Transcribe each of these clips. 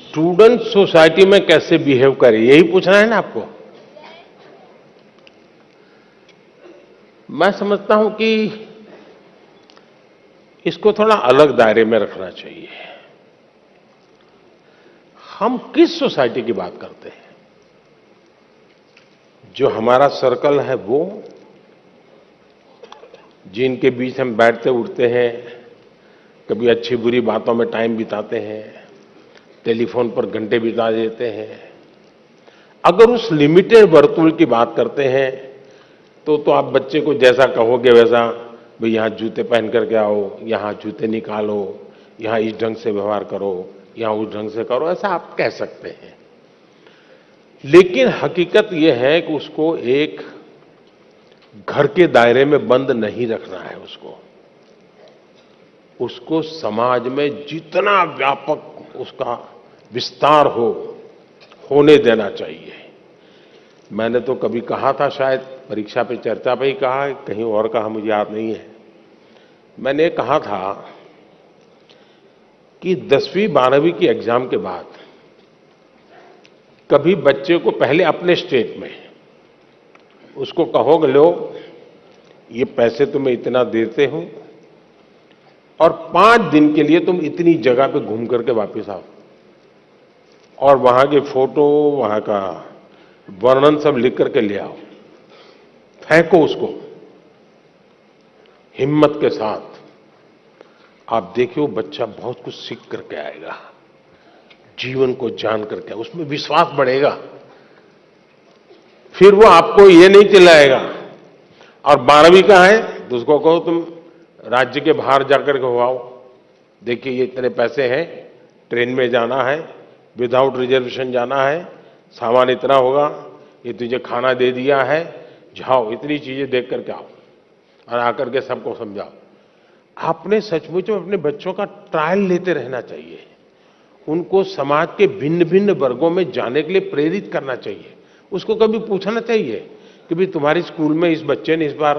Student society में कैसे behave करे, यही पूछना है ना आपको। मैं समझता हूं कि इसको थोड़ा अलग दायरे में रखना चाहिए। हम किस सोसाइटी की बात करते हैं? जो हमारा सर्कल है वो, जिनके बीच हम बैठते उठते हैं, कभी अच्छी बुरी बातों में टाइम बिताते हैं, टेलीफोन पर घंटे बिता देते हैं। अगर उस लिमिटेड वर्तुल की बात करते हैं तो आप बच्चे को जैसा कहोगे वैसा, भाई यहां जूते पहन करके आओ, यहां जूते निकालो, यहां इस ढंग से व्यवहार करो, यहां उस ढंग से करो, ऐसा आप कह सकते हैं। लेकिन हकीकत यह है कि उसको एक घर के दायरे में बंद नहीं रखना है। उसको समाज में जितना व्यापक उसका विस्तार होने देना चाहिए। मैंने तो कभी कहा था, शायद परीक्षा पे चर्चा पे ही कहा, कहीं और कहा मुझे याद नहीं है। मैंने कहा था कि 10वीं 12वीं की एग्जाम के बाद कभी बच्चे को पहले अपने स्टेट में उसको कहोगे, लो ये पैसे तुम्हें इतना देते हूं और 5 दिन के लिए तुम इतनी जगह पे घूम करके वापस आओ और वहां के फोटो, वहां का वर्णन सब लिख करके ले आओ, फेंको उसको हिम्मत के साथ। आप देखिए वो बच्चा बहुत कुछ सीख करके आएगा, जीवन को जान करके, उसमें विश्वास बढ़ेगा। फिर वो आपको ये नहीं चिल्लाएगा। और 12वीं का है तो उसको कहो तुम राज्य के बाहर जाकर के हो आओ, देखिए ये इतने पैसे हैं, ट्रेन में जाना है, विदाउट रिजर्वेशन जाना है, सामान इतना होगा, ये तुझे खाना दे दिया है, जाओ इतनी चीजें देख करके आओ और आकर के सबको समझाओ। आपने सचमुच में अपने बच्चों का ट्रायल लेते रहना चाहिए। उनको समाज के भिन्न भिन्न वर्गों में जाने के लिए प्रेरित करना चाहिए। उसको कभी पूछना चाहिए कि भाई तुम्हारी स्कूल में इस बच्चे ने इस बार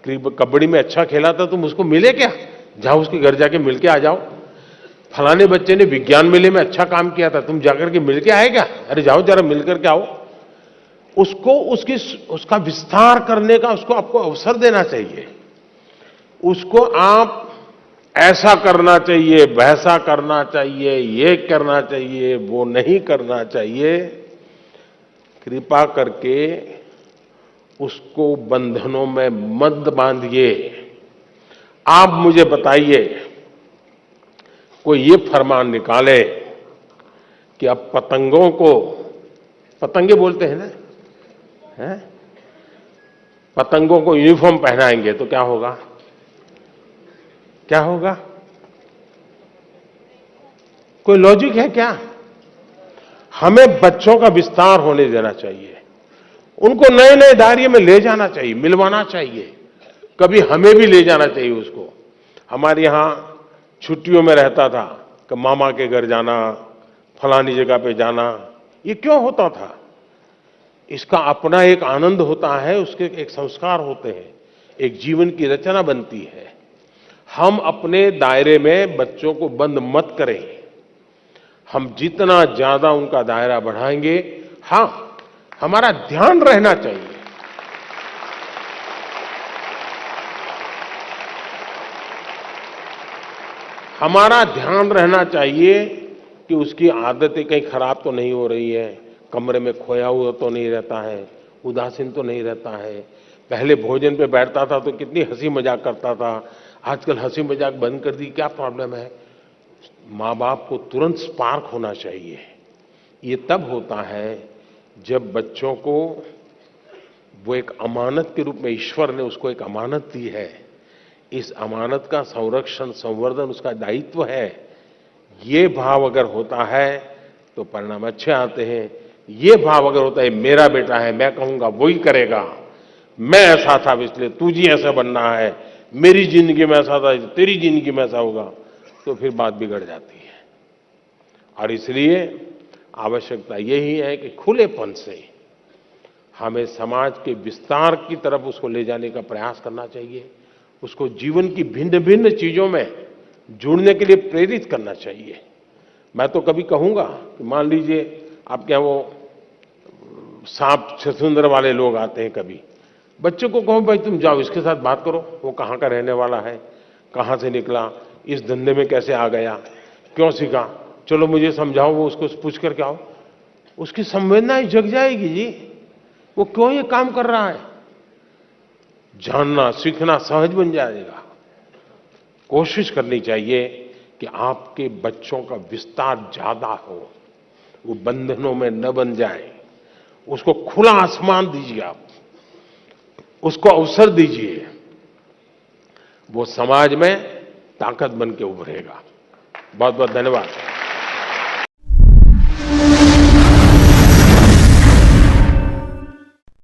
कबड्डी में अच्छा खेला था, तुम उसको मिले क्या? जाओ उसके घर जाके मिल के आ जाओ। फलाने बच्चे ने विज्ञान मेले में अच्छा काम किया था, तुम जाकर के मिल के आए क्या? अरे जाओ जरा मिल करके आओ। उसको उसका विस्तार करने का उसको आपको अवसर देना चाहिए। उसको आप ऐसा करना चाहिए, वैसा करना चाहिए, ये करना चाहिए, वो नहीं करना चाहिए, कृपा करके उसको बंधनों में मत बांधिए। आप मुझे बताइए, कोई ये फरमान निकाले कि अब पतंगों को, पतंगे बोलते हैं ना, हैं? पतंगों को यूनिफॉर्म पहनाएंगे तो क्या होगा? क्या होगा? कोई लॉजिक है क्या? हमें बच्चों का विस्तार होने देना चाहिए, उनको नए नए दायरे में ले जाना चाहिए, मिलवाना चाहिए, कभी हमें भी ले जाना चाहिए उसको। हमारे यहां छुट्टियों में रहता था कि मामा के घर जाना, फलानी जगह पे जाना। ये क्यों होता था? इसका अपना एक आनंद होता है, उसके एक संस्कार होते हैं, एक जीवन की रचना बनती है। हम अपने दायरे में बच्चों को बंद मत करें। हम जितना ज्यादा उनका दायरा बढ़ाएंगे, हां, हमारा ध्यान रहना चाहिए, हमारा ध्यान रहना चाहिए कि उसकी आदतें कहीं खराब तो नहीं हो रही है, कमरे में खोया हुआ तो नहीं रहता है, उदासीन तो नहीं रहता है। पहले भोजन पे बैठता था तो कितनी हंसी मजाक करता था, आजकल हंसी मजाक बंद कर दी, क्या प्रॉब्लम है? माँ बाप को तुरंत स्पार्क होना चाहिए। ये तब होता है जब बच्चों को वो एक अमानत के रूप में ईश्वर ने उसको एक अमानत दी है, इस अमानत का संरक्षण संवर्धन उसका दायित्व है। ये भाव अगर होता है तो परिणाम अच्छे आते हैं। ये भाव अगर होता है मेरा बेटा है, मैं कहूंगा वही करेगा, मैं ऐसा था इसलिए तुझे ऐसा बनना है, मेरी जिंदगी में ऐसा था तेरी जिंदगी में ऐसा होगा, तो फिर बात बिगड़ जाती है। और इसलिए आवश्यकता यही है कि खुलेपन से हमें समाज के विस्तार की तरफ उसको ले जाने का प्रयास करना चाहिए, उसको जीवन की भिन्न भिन्न चीजों में जुड़ने के लिए प्रेरित करना चाहिए। मैं तो कभी कहूंगा कि मान लीजिए आपके यहाँ वो सांप छछूंदर वाले लोग आते हैं कभी, बच्चे को कहो भाई तुम जाओ इसके साथ बात करो, वो कहाँ का रहने वाला है, कहाँ से निकला, इस धंधे में कैसे आ गया, क्यों सीखा, चलो मुझे समझाओ, वो उसको पूछ करके आओ, उसकी संवेदनाएं जग जाएगी जी, वो क्यों ये काम कर रहा है, जानना सीखना सहज बन जाएगा। कोशिश करनी चाहिए कि आपके बच्चों का विस्तार ज्यादा हो, वो बंधनों में न बन जाए, उसको खुला आसमान दीजिए, आप उसको अवसर दीजिए, वो समाज में ताकत बन के उभरेगा। बहुत बहुत धन्यवाद।